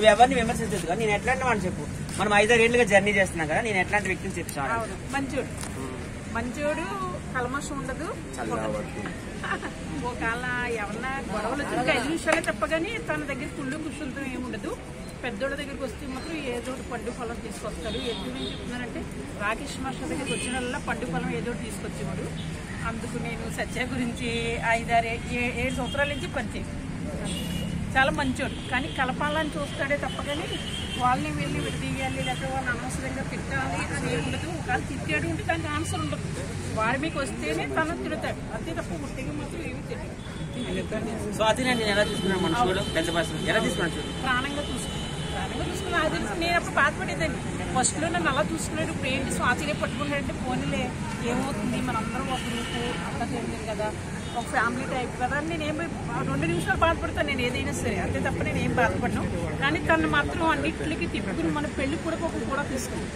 నువ్వు ఎవరిని విమర్శించదు కదా, నేను ఎట్లాంటి వాడిని చెప్పు. మనం 5-6 ఏళ్ళుగా జర్నీ చేస్తున్నాం కదా, నేను ఎట్లాంటి వ్యక్తిని చెప్తాను. మంచోడు కల్మషం ఉండదు. ఒకవేళ ఎవరన్నా గొడవలు వచ్చి 5 నిమిషాలే చెప్పగానే తన దగ్గర కుళ్ళు కుషులతో ఏముండదు. పెద్దోళ్ళ దగ్గరికి వస్తే మాత్రం ఏదో పండు పొలం తీసుకొస్తాడు. ఎందుకు నేను చెప్తున్నానంటే రాకేష్ మాస్టర్ దగ్గరికి వచ్చిన పండు పొలం ఏదో తీసుకొచ్చేవాడు. అందుకు నేను సత్య గురించి 5-6-7 సంవత్సరాల నుంచి పరిచయం. చాలా మంచోడు, కానీ కలపాలని చూస్తాడే తప్ప కానీ వాళ్ళని వెళ్ళి విడదీయాలి లేకపోతే వాళ్ళని అనవసరంగా తిట్టాలి అని ఉండదు. ఒకవేళ తిట్టాడు ఉంటే దానికి ఆన్సర్ ఉండదు. వారి మీకు వస్తేనే తను తిడతాడు, అంతే తప్ప పుట్టిగా మాత్రం ఏమి తెలియదు. స్వాతి నేను ఎలా తీసుకున్నాను మనుషులు ఎలా తీసుకున్నాను ప్రాణంగా చూసుకున్నాను. అది తెలుసు. నేను అప్పుడు బాధపడేదాన్ని. ఫస్ట్లో నన్ను అలా చూసుకున్నాడు. ఇప్పుడు ఏంటి స్వాతినే పట్టుకున్నాడంటే పోనీలే ఏమవుతుంది, మనందరం ఒక గ్రూపు అంతా తెలియదు కదా, ఒక ఫ్యామిలీ టైప్ కదా అని నేనేం 2 నిమిషాలు బాధపడతాను నేను ఏదైనా సరే, అంతే తప్ప నేను ఏం బాధపడను. కానీ తను మాత్రం అన్నింటికి తిప్పుకుని మన పెళ్లి కూడా తీసుకున్నాను.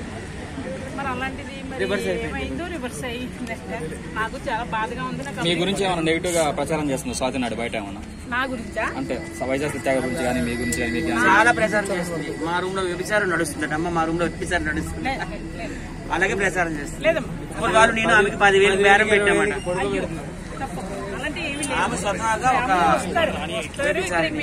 మరి అలాంటిది మరి ఏమైందో రివర్స్ అయ్యిందంటే నాకు చాలా బాధగా ఉంది. నాకు మీ గురించి ఏమైనా నెగిటివ్ గా ప్రచారం చేస్తుంది స్వాతి నాడు బయట ఏమన్నా? నా గురించా అంటే వైజాగ్ సత్యాగ గురించి కానీ మీ గురించి కానీ చాలా ప్రచారం చేస్తుంది. మా రూమ్ లో వ్యభిచారం నడుస్తుంది అమ్మ, మా రూమ్ లో వ్యభిచారం నడుస్తుంది, అలాగే ప్రచారం చేస్తుంది. లేదమ్మా వాళ్ళు నేను ఆమెకి 10,000 బేరం పెట్టామట. అలాంటి ఏమి ఆమె స్వతహాగా ఒక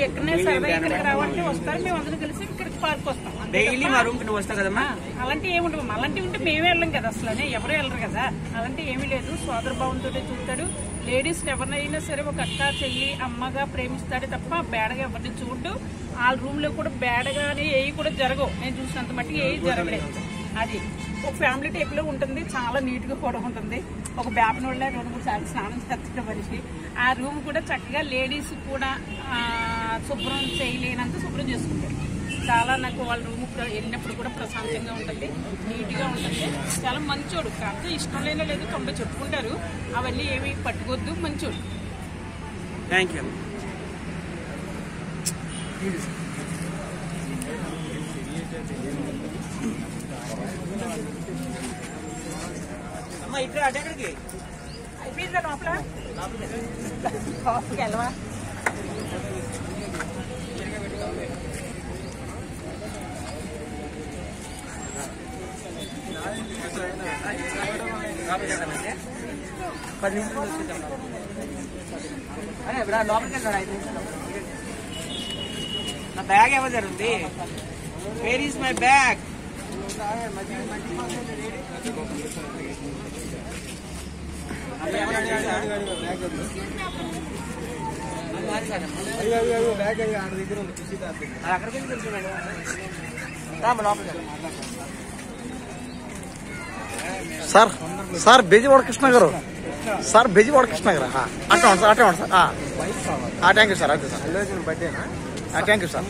ఎక్కడనే సరదా ఇక్కడికి రావాలంటే వస్తారు. మేము అందరం కలిసి ఇక్కడికి పార్క్ వస్తాం. డైలీ మా రూమ్ కి నువ్వు వస్తావు కదమ్మా. అలాంటి ఏమి ఉండవు. అలాంటివి ఉంటే మేమే వెళ్ళాం కదా, అసలు ఎవరు వెళ్ళరు కదా. అలాంటి ఏమీ లేదు. సోదర భావంతో చూస్తాడు. లేడీస్ ఎవరినైనా సరే ఒక అక్క చెల్లి అమ్మగా ప్రేమిస్తాడే తప్ప బేడగా ఎవరిని చూడు. వాళ్ళ రూమ్ లో కూడా బేడగానే ఏవి కూడా జరగవు. నేను చూసినంత మట్టికి ఏవి జరగలేదు. అది ఒక ఫ్యామిలీ టైప్ లో ఉంటుంది. చాలా నీట్ గా కూడా ఉంటుంది. ఒక వేపన వాళ్ళ 2-3 సార్లు స్నానం చేస్తుంటే మనిషి. ఆ రూమ్ కూడా చక్కగా లేడీస్ కూడా శుభ్రం చేయలేనంత శుభ్రం చేసుకుంటారు. చాలా నాకు వాళ్ళ రూమ్ వెళ్ళినప్పుడు కూడా ప్రశాంతంగా ఉంటుంది, నీట్ గా ఉంటుంది. చాలా మంచోడు. కాకపోతే ఇష్టం లేనే లేదు, 90 చెప్పుకుంటారు. అవన్నీ ఏమి పట్టుకోవద్దు. మంచోడు. Thank you. అమ్మా ఇట్లా అటెక్కడికి అయిపోయిందా లోపల కాఫీకి వెళ్ళవా? అరే ఇప్పుడు లోపలికి వెళ్తారా 5 నిమిషాలు? నా బ్యాగ్ ఎవరు జరుగుతుంది? Where is my bag? అక్కడికి తెలుసు సార్ బెజవాడ కృష్ణ గారు, సార్ బెజవాడ కృష్ణ గారు అట్లా సార్ థ్యాంక్ యూ సార్. అదే సార్ థ్యాంక్ యూ సార్.